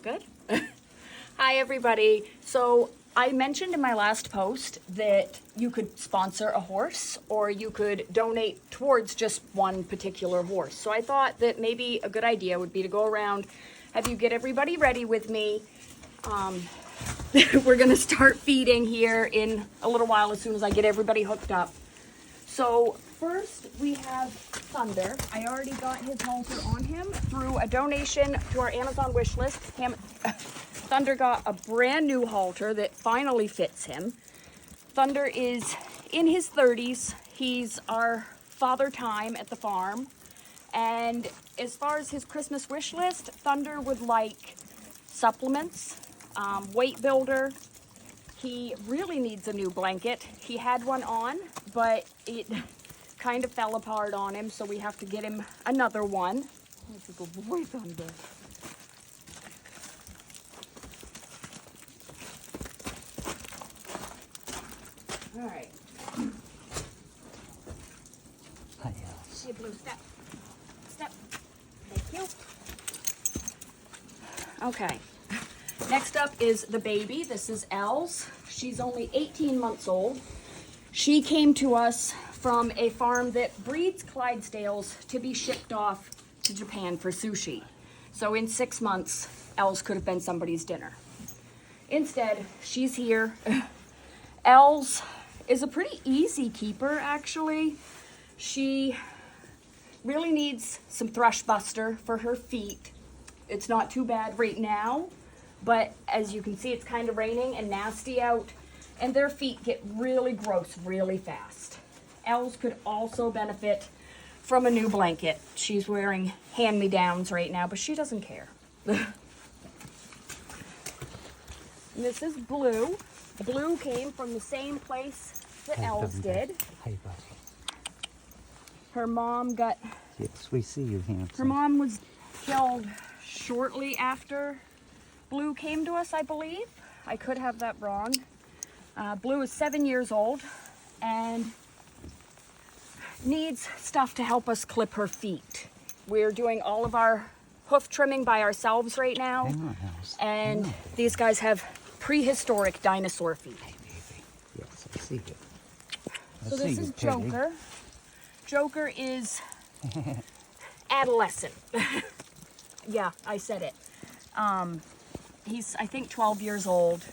Good. Hi, everybody. So I mentioned in my last post that you could sponsor a horse or you could donate towards just one particular horse. So I thought that maybe a good idea would be to go around, have you get everybody ready with me. We're going to start feeding here in a little while as soon as I get everybody hooked up. So first we have Thunder. I already got his halter on him through a donation to our Amazon wish list. Thunder got a brand new halter that finally fits him. Thunder is in his 30s. He's our father time at the farm. And as far as his Christmas wish list, Thunder would like supplements, weight builder. He really needs a new blanket. He had one on, but it kind of fell apart on him, so we have to get him another one. That's a good boy, Thunder. All right. Hi, Hey, Blue, step. Step. Thank you. Okay. Next up is the baby. This is Els. She's only 18 months old. She came to us from a farm that breeds Clydesdales to be shipped off to Japan for sushi. So in 6 months, Els could have been somebody's dinner. Instead, she's here. Els is a pretty easy keeper, actually. She really needs some thrush buster for her feet. It's not too bad right now, but as you can see, it's kind of raining and nasty out, and their feet get really gross really fast. Els could also benefit from a new blanket. She's wearing hand-me-downs right now, but she doesn't care. This is Blue. Blue came from the same place that Els did. Hi, buddy. Her mom got... Yes, we see you, handsome. Her mom was killed shortly after Blue came to us, I believe. I could have that wrong. Blue is 7 years old and needs stuff to help us clip her feet. We're doing all of our hoof trimming by ourselves right now. Hang on, Els. And Hang on. these guys have prehistoric dinosaur feet. Hey, baby. Yes, I see you. So this is Joker. Joker is adolescent. Yeah, I said it. He's, I think, 12 years old.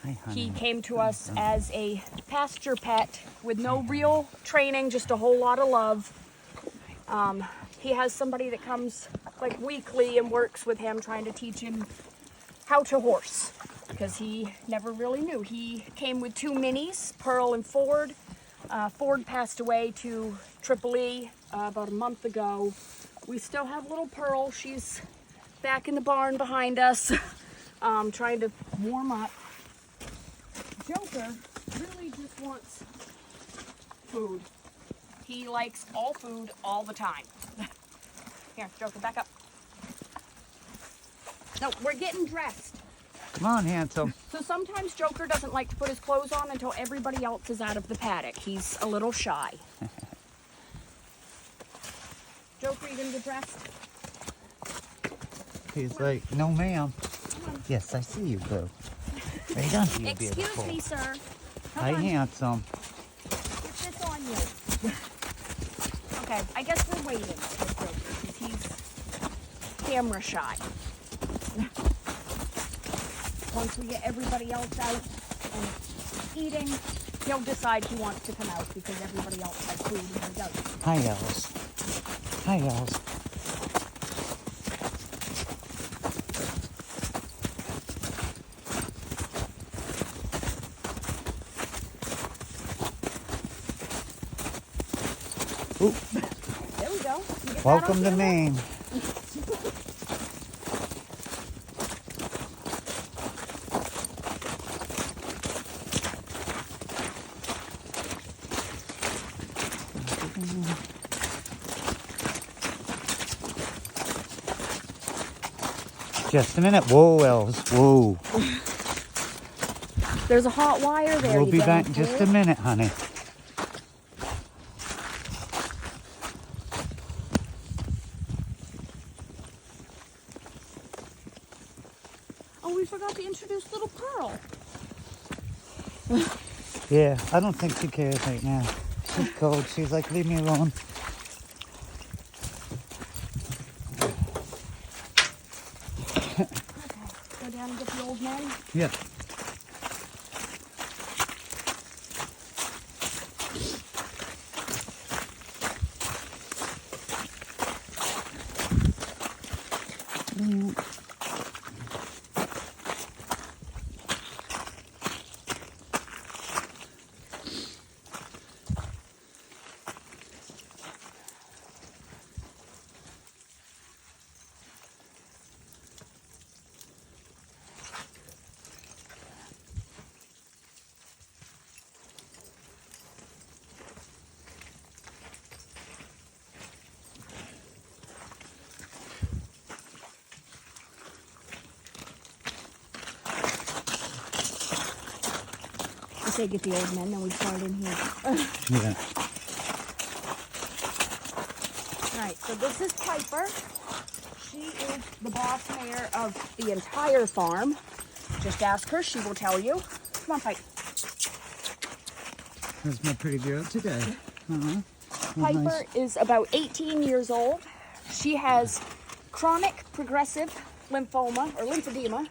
Hi, honey. He came to us as a pasture pet with no real training, just a whole lot of love. He has somebody that comes like weekly and works with him, trying to teach him how to horse, because he never really knew. He came with 2 minis, Pearl and Ford. Ford passed away to Triple E about a month ago. We still have little Pearl. She's back in the barn behind us, trying to warm up. Joker really just wants food. He likes all food all the time. Here, Joker, back up. No, we're getting dressed. Come on, handsome. So sometimes Joker doesn't like to put his clothes on until everybody else is out of the paddock. He's a little shy. Joker, you gonna get dressed? He's like, no, ma'am. Yes, I see you, Blue. Right on, you Excuse beautiful. me, sir. Come Hi, on. handsome. Get this on you. Okay, I guess we're waiting with Joker because he's camera shy. Once we get everybody else out and eating, he'll decide he wants to come out because everybody else has food and he doesn't. Hi, Els. Hi, Els. Ooh, There we go. You get that welcome on to camera? Maine. Just a minute. Whoa, Els. Whoa. There's a hot wire there. We'll you be dang back in just fool. a minute, honey. Oh, we forgot to introduce little Pearl. Yeah, I don't think she cares right now. She's cold. She's like, leave me alone. Okay, go down and get the old man. Yeah. I say get the old men, then we start in here. Yeah. Alright, so this is Piper. She is the boss mare of the entire farm. Just ask her, she will tell you. Come on, Piper. That's my pretty girl today. Uh-huh. Piper Nice. is about 18 years old. She has chronic progressive lymphoma or lymphedema,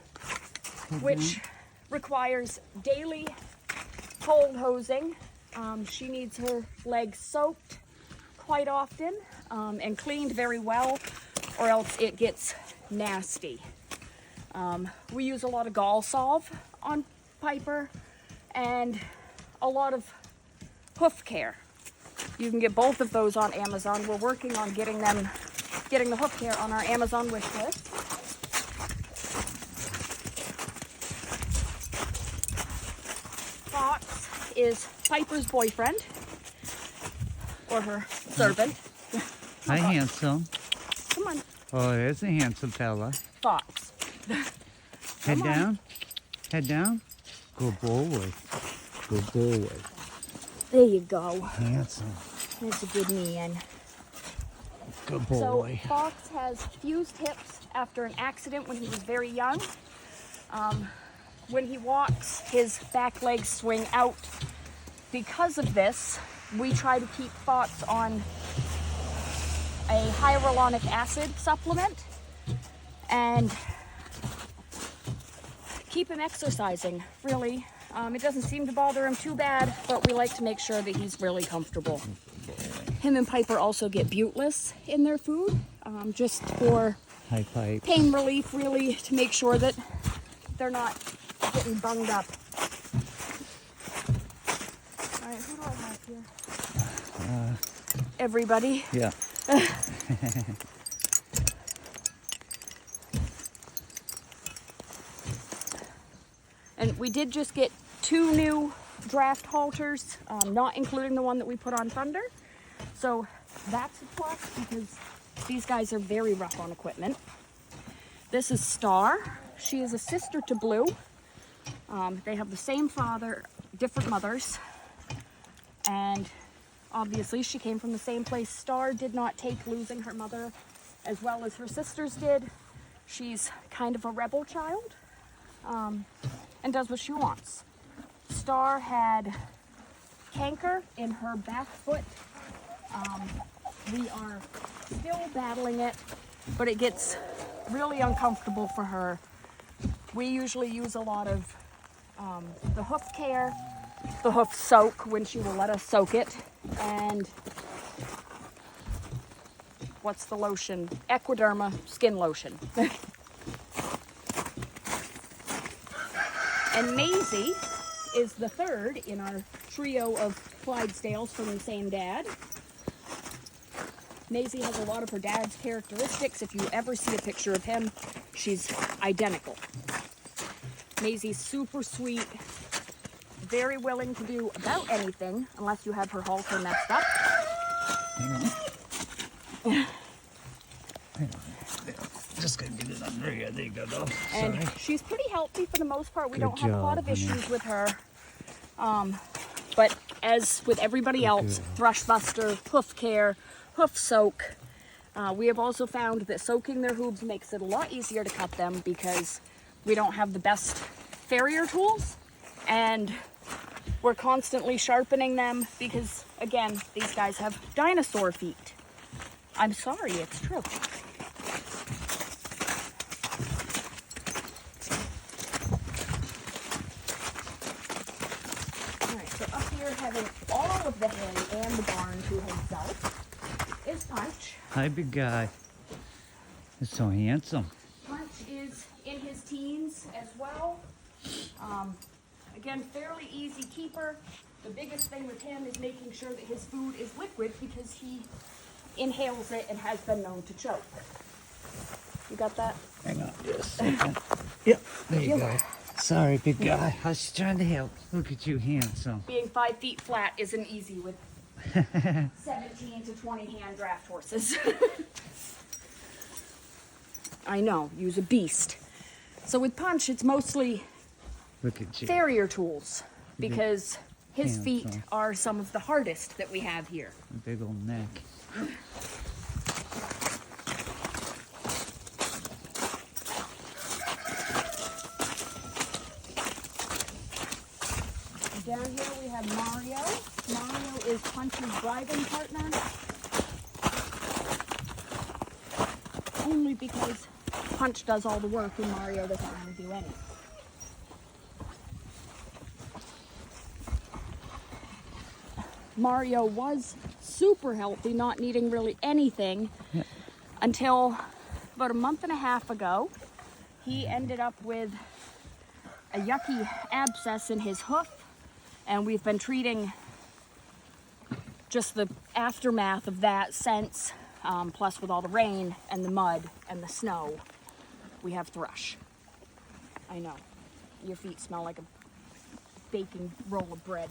which requires daily cold hosing. She needs her legs soaked quite often and cleaned very well, or else it gets nasty. We use a lot of Gall Solve on Piper and a lot of hoof care. You can get both of those on Amazon. We're working on getting the hoof care on our Amazon wish list. Fox is Piper's boyfriend, or her servant. Hi, handsome. Come on, Oh, there's a handsome fella. Fox. Head Come on. down. Head down. Good boy. Good boy. There you go. Handsome. That's a good man. Good So boy. Fox has fused hips after an accident when he was very young. When he walks, his back legs swing out. Because of this, we try to keep Fox on a hyaluronic acid supplement and keep him exercising, really. It doesn't seem to bother him too bad, but we like to make sure that he's really comfortable. Him and Piper also get Buteless in their food, just for Hi, Pipe. pain relief, really, to make sure that they're not getting bunged up. All right, who do I have here? Everybody. Yeah. And we did just get 2 new draft halters, not including the one that we put on Thunder. So that's a plus because these guys are very rough on equipment. This is Star. She is a sister to Blue. They have the same father, different mothers. And obviously she came from the same place. Star did not take losing her mother as well as her sisters did. She's kind of a rebel child. And does what she wants. Star had canker in her back foot. We are still battling it, but it gets really uncomfortable for her. We usually use a lot of the hoof care, the hoof soak when she will let us soak it, and what's the lotion? Equiderma skin lotion. And Maisie is the third in our trio of Clydesdales from the same dad. Maisie has a lot of her dad's characteristics. If you ever see a picture of him, she's identical. Maisie's super sweet, very willing to do about anything, unless you have her halter messed up. Hang on. Hang on. Just gonna get it under here. There you go, though. And Sorry. she's pretty healthy for the most part. We Good don't have a lot job, of issues honey. with her. But as with everybody else, girl. Thrushbuster, hoof care, hoof soak, we have also found that soaking their hooves makes it a lot easier to cut them because we don't have the best farrier tools, and we're constantly sharpening them because, again, these guys have dinosaur feet. I'm sorry, it's true. Alright, so up here having all of the hay and the barn to himself is Punch. Hi, big guy. You're so handsome. Punch is in his teens as well. Again, fairly easy keeper. The biggest thing with him is making sure that his food is liquid because he inhales it and has been known to choke. You got that? Hang on just a second. Yep, there you go. Sorry, big guy. I was trying to help. Look at you, handsome. Being 5 feet flat isn't easy with 17 to 20 hand draft horses. I know, use a beast. So with Punch, it's mostly Look at you. farrier tools because his Yeah, feet so- are some of the hardest that we have here. Big old neck. Down here we have Mario. Mario is Punch's driving partner. Only because Punch does all the work and Mario doesn't want to do any. Mario was super healthy, not needing really anything until about a month and a half ago. He ended up with a yucky abscess in his hoof, and we've been treating just the aftermath of that since, plus with all the rain and the mud and the snow, we have thrush. I know, your feet smell like a baking roll of bread.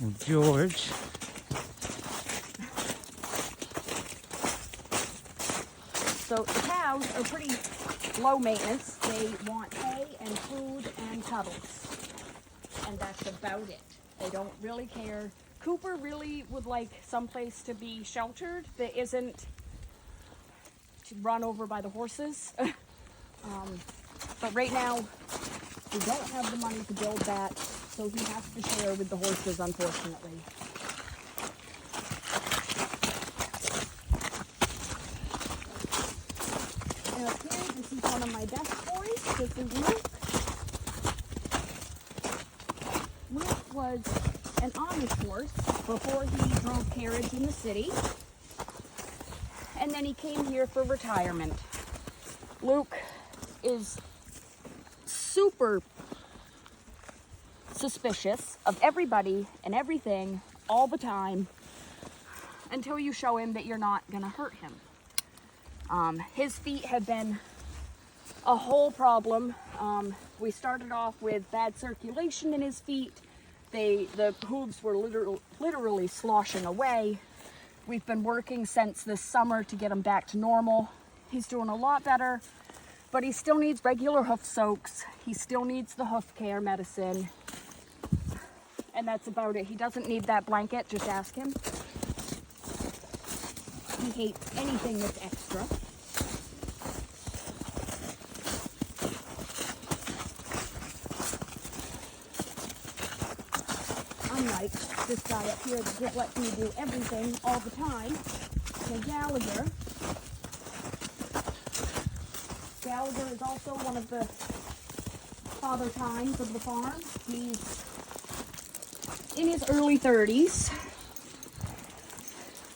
Little George. So the cows are pretty low maintenance. They want hay and food and cuddles. And that's about it. They don't really care. Cooper really would like someplace to be sheltered that isn't run over by the horses. But right now, we don't have the money to build that, so he has to share with the horses, unfortunately. And up here, this is one of my best boys. This is Luke. Luke was an Amish horse before he drove carriage in the city. And then he came here for retirement. Luke is super suspicious of everybody and everything all the time until you show him that you're not gonna hurt him. His feet have been a whole problem. We started off with bad circulation in his feet. The hooves were literally sloshing away. We've been working since this summer to get him back to normal. He's doing a lot better, but he still needs regular hoof soaks. He still needs the hoof care medicine. And that's about it. He doesn't need that blanket, just ask him. He hates anything that's extra. Unlike this guy up here that just lets me do everything all the time. So Gallagher. Gallagher is also one of the father times of the farm. He's in his early 30s,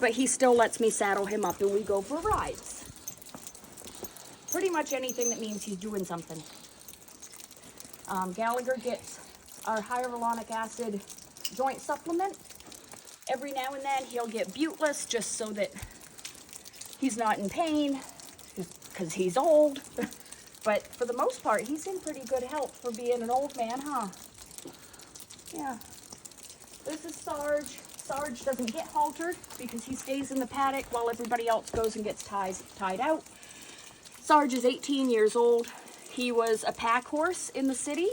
but he still lets me saddle him up and we go for rides. Pretty much anything that means he's doing something. Gallagher gets our hyaluronic acid joint supplement. Every now and then he'll get Buteless just so that he's not in pain, because he's old. But for the most part, he's in pretty good health for being an old man, huh? Yeah. This is Sarge. Sarge doesn't get haltered because he stays in the paddock while everybody else goes and gets tied out. Sarge is 18 years old. He was a pack horse in the city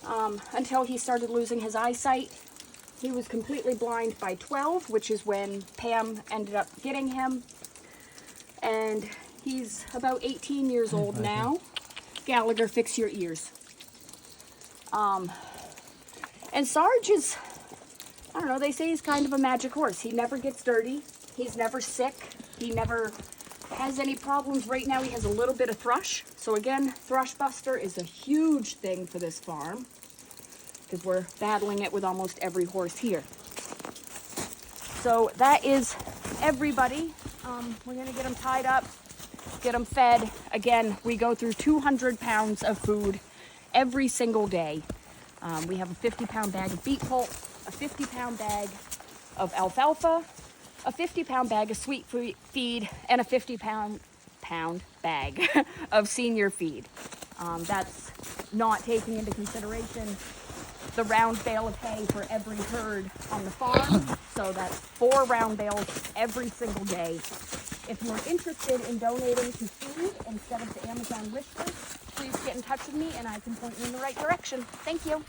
until he started losing his eyesight. He was completely blind by 12, which is when Pam ended up getting him. And he's about 18 years old now. Gallagher, fix your ears. And Sarge is, I don't know, they say he's kind of a magic horse. He never gets dirty. He's never sick. He never has any problems. Right now he has a little bit of thrush. So again, thrush buster is a huge thing for this farm because we're battling it with almost every horse here. So that is everybody. We're gonna get them tied up, get them fed. Again, we go through 200 pounds of food every single day. We have a 50-pound bag of beet pulp, a 50-pound bag of alfalfa, a 50-pound bag of sweet feed, and a 50-pound bag of senior feed. That's not taking into consideration the round bale of hay for every herd on the farm. So that's 4 round bales every single day. If you're interested in donating to food instead of to Amazon wish list, please get in touch with me and I can point you in the right direction. Thank you.